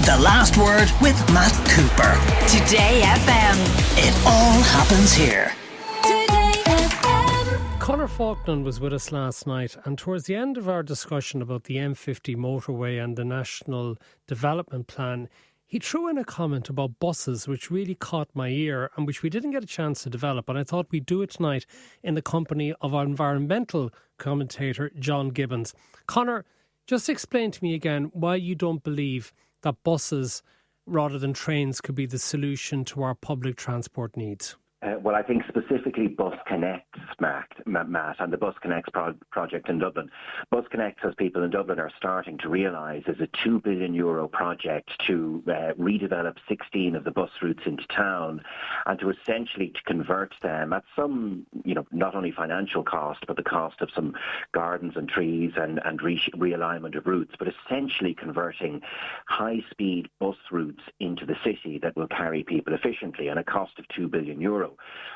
The Last Word with Matt Cooper. Today FM. It all happens here. Today FM. Conor Faulkner was with us last night, and towards the end of our discussion about the M50 motorway and the National Development Plan, he threw in a comment about buses which really caught my ear and which we didn't get a chance to develop, and I thought we'd do it tonight in the company of our environmental commentator John Gibbons. Conor, just explain to me again why you don't believe that buses rather than trains could be the solution to our public transport needs. Well, I think specifically Bus Connects, Matt, and the Bus Connects project in Dublin. Bus Connects, as people in Dublin are starting to realise, is a €2 billion project to redevelop 16 of the bus routes into town and to essentially to convert them at some, not only financial cost, but the cost of some gardens and trees and realignment of routes, but essentially converting high-speed bus routes into the city that will carry people efficiently at a cost of €2 billion.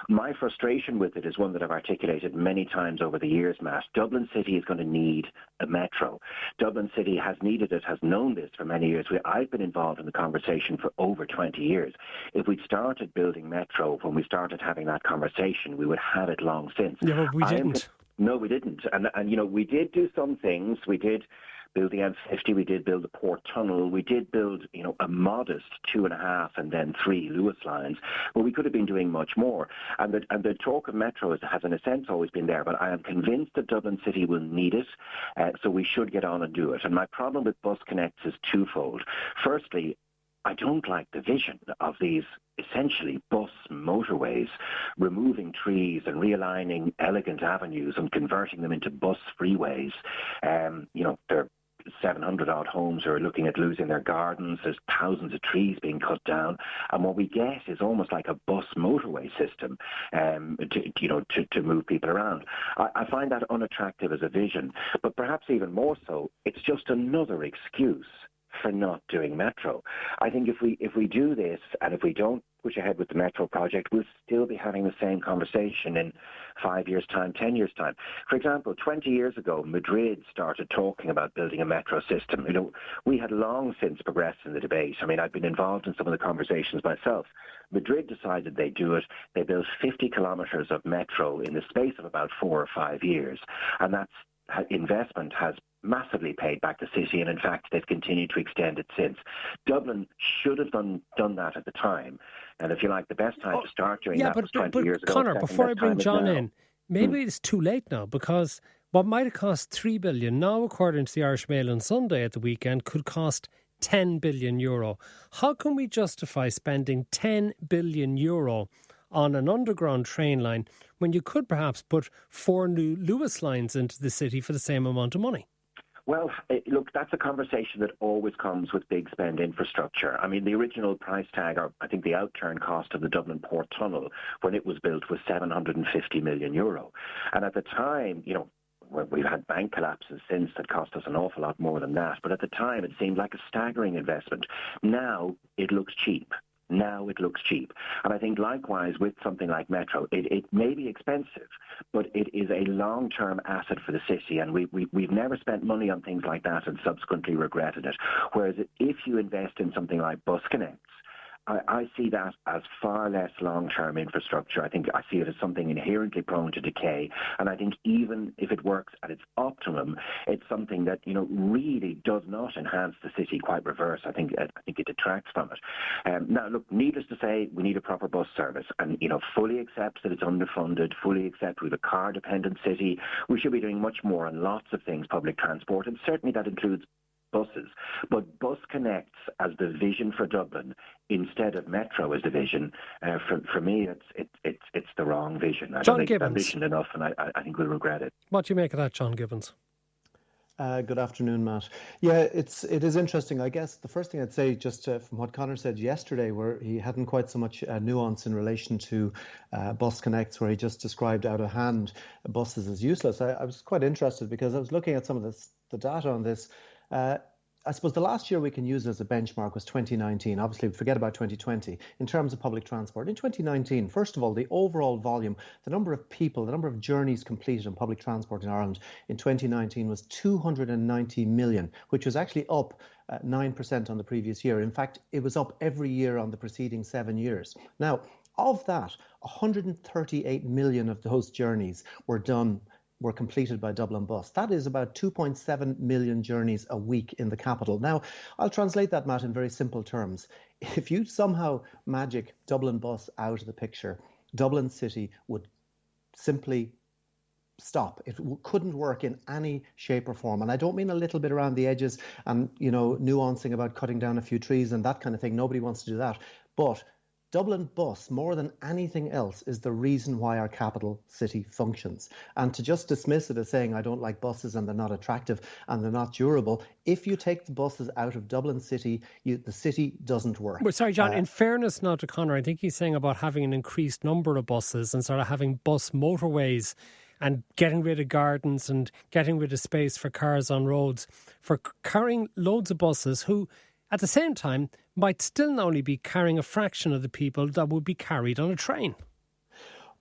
My frustration with it is one that I've articulated many times over the years, Matt. Dublin City is going to need a metro. Dublin City has needed it, has known this for many years. I've been involved in the conversation for over 20 years. If we'd started building metro when we started having that conversation, we would have it long since. Yeah, but we didn't. No, we didn't. And we did do some things. We did build the M50, we did build the Port Tunnel, we did build, a modest 2.5 and then 3 Lewis lines, but we could have been doing much more. And the talk of metro has in a sense always been there, but I am convinced that Dublin City will need it, so we should get on and do it. And my problem with Bus Connects is twofold. Firstly, I don't like the vision of these essentially bus motorways, removing trees and realigning elegant avenues and converting them into bus freeways. They're 700 odd homes are looking at losing their gardens. There's thousands of trees being cut down, and what we get is almost like a bus motorway system to move people around. I find that unattractive as a vision, but perhaps even more so, it's just another excuse for not doing metro. I think if we do this and if we don't push ahead with the metro project, we'll still be having the same conversation in 5 years' time, 10 years' time. For example, 20 years ago, Madrid started talking about building a metro system. We had long since progressed in the debate. I've been involved in some of the conversations myself. Madrid decided they'd do it. They built 50 kilometres of metro in the space of about 4 or 5 years. And that investment has massively paid back the city, and in fact they've continued to extend it since. Dublin should have done that at the time, and if you like, the best time to start doing that was 20 years ago. Conor, before I bring John in, maybe it's too late now, because what might have cost €3 billion now, according to the Irish Mail on Sunday at the weekend, could cost €10 billion. How can we justify spending €10 billion on an underground train line when you could perhaps put 4 new Lewis lines into the city for the same amount of money? Well, look, that's a conversation that always comes with big spend infrastructure. The original price tag, or I think the outturn cost of the Dublin Port Tunnel when it was built was €750 million. And at the time, we've had bank collapses since that cost us an awful lot more than that. But at the time, it seemed like a staggering investment. Now it looks cheap. And I think likewise with something like metro, it may be expensive, but it is a long-term asset for the city, and we've never spent money on things like that and subsequently regretted it. Whereas if you invest in something like Bus Connects, I see that as far less long-term infrastructure. I think I see it as something inherently prone to decay. And I think even if it works at its optimum, it's something that, really does not enhance the city, quite reverse. I think it detracts from it. Now, look, needless to say, we need a proper bus service and, fully accept that it's underfunded, fully accept we have a car-dependent city. We should be doing much more on lots of things, public transport, and certainly that includes buses. But Bus Connects as the vision for Dublin instead of metro as the vision, for me, it's the wrong vision. I don't think it's ambition enough, and I think we'll regret it. What do you make of that, John Gibbons? Good afternoon, Matt. Yeah, it is interesting. I guess the first thing I'd say, just from what Conor said yesterday, where he hadn't quite so much nuance in relation to Bus Connects, where he just described out of hand buses as useless. I was quite interested because I was looking at some of the data on this. I suppose the last year we can use as a benchmark was 2019. Obviously, forget about 2020 in terms of public transport. In 2019, first of all, the overall volume, the number of people, the number of journeys completed on public transport in Ireland in 2019 was 290 million, which was actually up 9% on the previous year. In fact, it was up every year on the preceding 7 years. Now, of that, 138 million of those journeys were completed by Dublin Bus. That is about 2.7 million journeys a week in the capital. Now, I'll translate that, Matt, in very simple terms. If you somehow magic Dublin Bus out of the picture, Dublin City would simply stop. It couldn't work in any shape or form. And I don't mean a little bit around the edges and, nuancing about cutting down a few trees and that kind of thing. Nobody wants to do that. But Dublin Bus, more than anything else, is the reason why our capital city functions. And to just dismiss it as saying, I don't like buses and they're not attractive and they're not durable, if you take the buses out of Dublin City, the city doesn't work. Well, sorry, John, in fairness now to Conor, I think he's saying about having an increased number of buses and sort of having bus motorways and getting rid of gardens and getting rid of space for cars on roads, for carrying loads of buses who, at the same time, might still only be carrying a fraction of the people that would be carried on a train.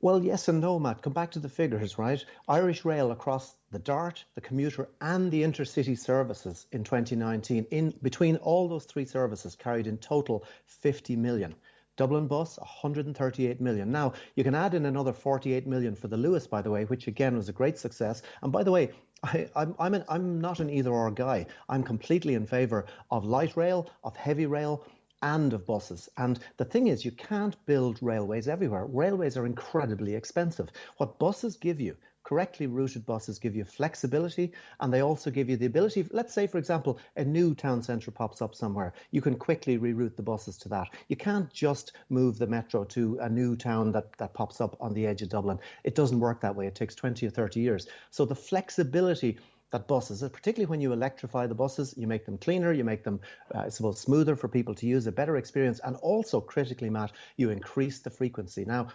Well, yes and no, Matt. Come back to the figures, right? Irish Rail across the DART, the commuter and the intercity services in 2019, between all those three services, carried in total 50 million. Dublin Bus, 138 million. Now, you can add in another 48 million for the Luas, by the way, which again was a great success. And by the way, I'm not an either-or guy. I'm completely in favour of light rail, of heavy rail, and of buses. And the thing is, you can't build railways everywhere. Railways are incredibly expensive. What buses give you, correctly routed buses, give you flexibility, and they also give you the ability, let's say, for example, a new town centre pops up somewhere. You can quickly reroute the buses to that. You can't just move the metro to a new town that pops up on the edge of Dublin. It doesn't work that way. It takes 20 or 30 years. So the flexibility that buses, particularly when you electrify the buses, you make them cleaner, you make them, smoother for people to use, a better experience, and also, critically, Matt, you increase the frequency. Now,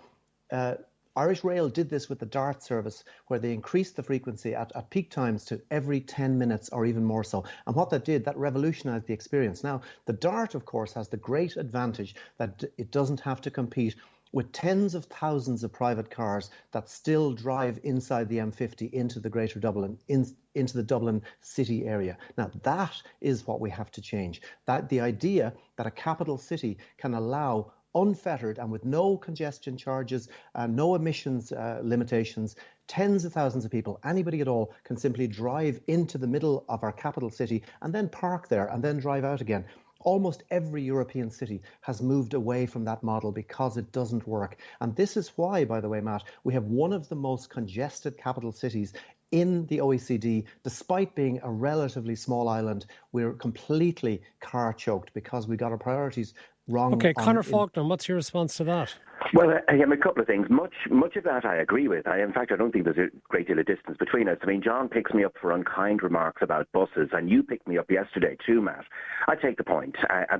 Irish Rail did this with the DART service, where they increased the frequency at peak times to every 10 minutes or even more so. And what that did, that revolutionised the experience. Now, the DART, of course, has the great advantage that it doesn't have to compete with tens of thousands of private cars that still drive inside the M50 into the Greater Dublin, into the Dublin city area. Now, that is what we have to change. That the idea that a capital city can allow unfettered and with no congestion charges, no emissions limitations, tens of thousands of people, anybody at all, can simply drive into the middle of our capital city and then park there and then drive out again. Almost every European city has moved away from that model because it doesn't work. And this is why, by the way, Matt, we have one of the most congested capital cities in the OECD. Despite being a relatively small island, we're completely car choked because we got our priorities wrong. Okay, Conor Faulkner, what's your response to that? Well, a couple of things. Much of that I agree with. In fact, I don't think there's a great deal of distance between us. I mean, John picks me up for unkind remarks about buses, and you picked me up yesterday too, Matt. I take the point.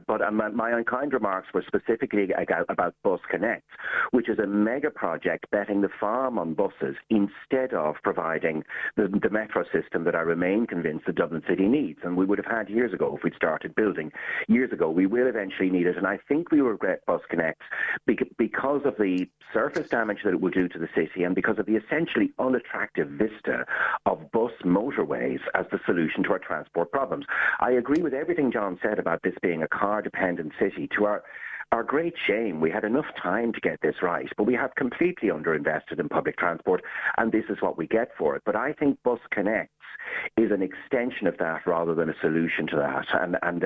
But my unkind remarks were specifically about Bus Connect, which is a mega project betting the farm on buses instead of providing the metro system that I remain convinced the Dublin City needs. And we would have had years ago if we'd started building. Years ago, we will eventually need it. And I think we regret Bus Connect because of the surface damage that it will do to the city and because of the essentially unattractive vista of bus motorways as the solution to our transport problems. I agree with everything John said about this being a car-dependent city. To our great shame, we had enough time to get this right, but we have completely underinvested in public transport, and this is what we get for it. But I think Bus Connects is an extension of that rather than a solution to that. And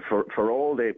for all the...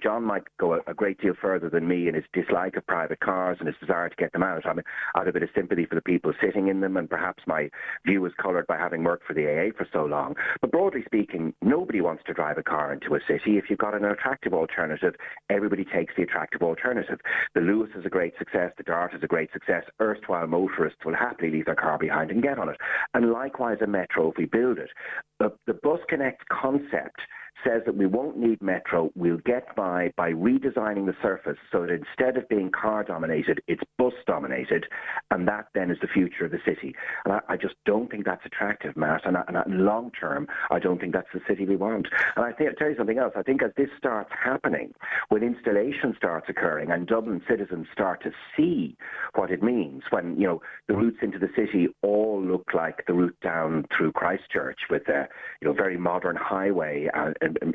John might go a great deal further than me in his dislike of private cars and his desire to get them out. I mean, I have a bit of sympathy for the people sitting in them, and perhaps my view is coloured by having worked for the AA for so long. But broadly speaking, nobody wants to drive a car into a city. If you've got an attractive alternative, everybody takes the attractive alternative. The Luas is a great success. The DART is a great success. Erstwhile motorists will happily leave their car behind and get on it. And likewise, a metro, if we build it. The Bus Connect concept says that we won't need metro, we'll get by redesigning the surface so that instead of being car-dominated, it's bus-dominated, and that then is the future of the city. And I just don't think that's attractive, Matt, and long term, I don't think that's the city we want. And I'll tell you something else. I think as this starts happening, when installation starts occurring and Dublin citizens start to see what it means, when, you know, the routes into the city all look like the route down through Christchurch with a, you know, very modern highway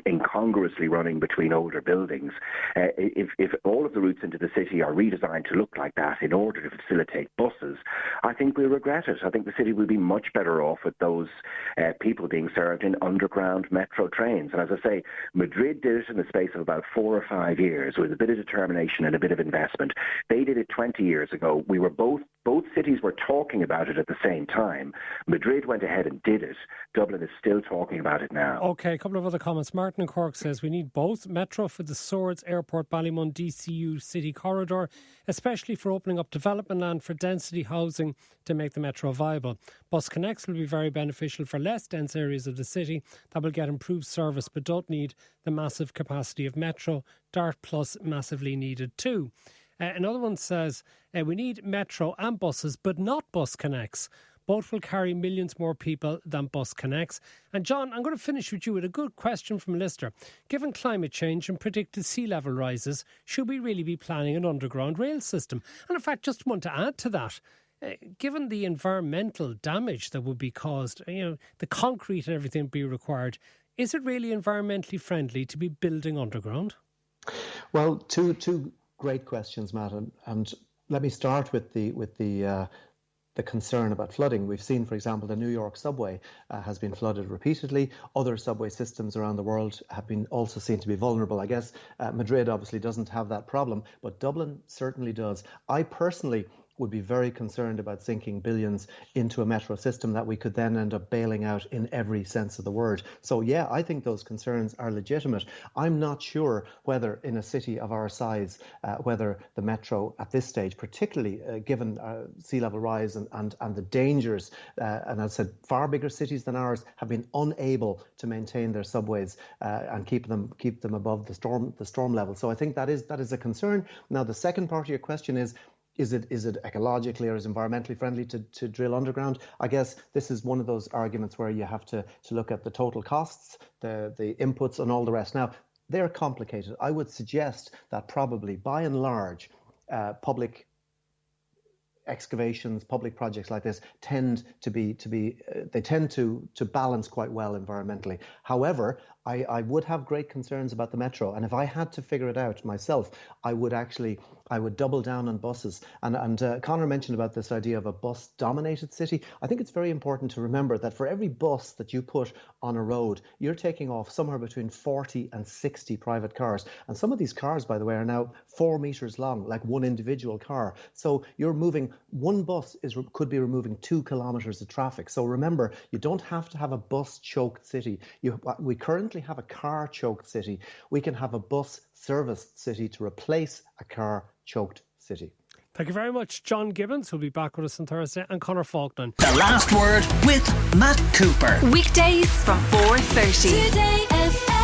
incongruously running between older buildings. If all of the routes into the city are redesigned to look like that in order to facilitate buses, I think we'll regret it. I think the city will be much better off with those people being served in underground metro trains. And as I say, Madrid did it in the space of about 4 or 5 years with a bit of determination and a bit of investment. They did it 20 years ago. We were both cities were talking about it at the same time. Madrid went ahead and did it. Dublin is still talking about it now. OK, a couple of other comments. Martin in Cork says we need both metro for the Swords Airport Ballymun DCU City Corridor, especially for opening up development land for density housing to make the metro viable. Bus Connects will be very beneficial for less dense areas of the city that will get improved service but don't need the massive capacity of metro. Dart Plus massively needed too. Another one says we need metro and buses but not Bus Connects. Both will carry millions more people than Bus Connects. And John, I'm going to finish with you with a good question from a listener. Given climate change and predicted sea level rises, should we really be planning an underground rail system? And in fact, just want to add to that, given the environmental damage that would be caused, you know, the concrete and everything be required, is it really environmentally friendly to be building underground? Well, two great questions, Matt, and let me start with the concern about flooding. We've seen, for example, the New York subway has been flooded repeatedly. Other subway systems around the world have been also seen to be vulnerable. I guess Madrid obviously doesn't have that problem, but Dublin certainly does. I personally would be very concerned about sinking billions into a metro system that we could then end up bailing out in every sense of the word. So yeah, I think those concerns are legitimate. I'm not sure whether in a city of our size, whether the metro at this stage, particularly given sea level rise and the dangers, and as I said, far bigger cities than ours have been unable to maintain their subways and keep them above the storm level. So I think that is a concern. Now, the second part of your question is it ecologically or is environmentally friendly to drill underground? I guess this is one of those arguments where you have to look at the total costs, the inputs and all the rest. Now, they're complicated. I would suggest that probably by and large, public excavations, public projects like this tend to balance quite well environmentally. However, I would have great concerns about the metro, and if I had to figure it out myself, I would double down on buses. And Conor mentioned about this idea of a bus-dominated city. I think it's very important to remember that for every bus that you put on a road, you're taking off somewhere between 40 and 60 private cars. And some of these cars, by the way, are now 4 meters long, like one individual car. So you're moving, one bus could be removing 2 kilometers of traffic. So remember, you don't have to have a bus-choked city. We currently have a car-choked city. We can have a bus-serviced city to replace a car-choked city. Thank you very much, John Gibbons, who'll be back with us on Thursday, and Conor Faulkner. The Last Word with Matt Cooper. Weekdays from 4:30. Today FM.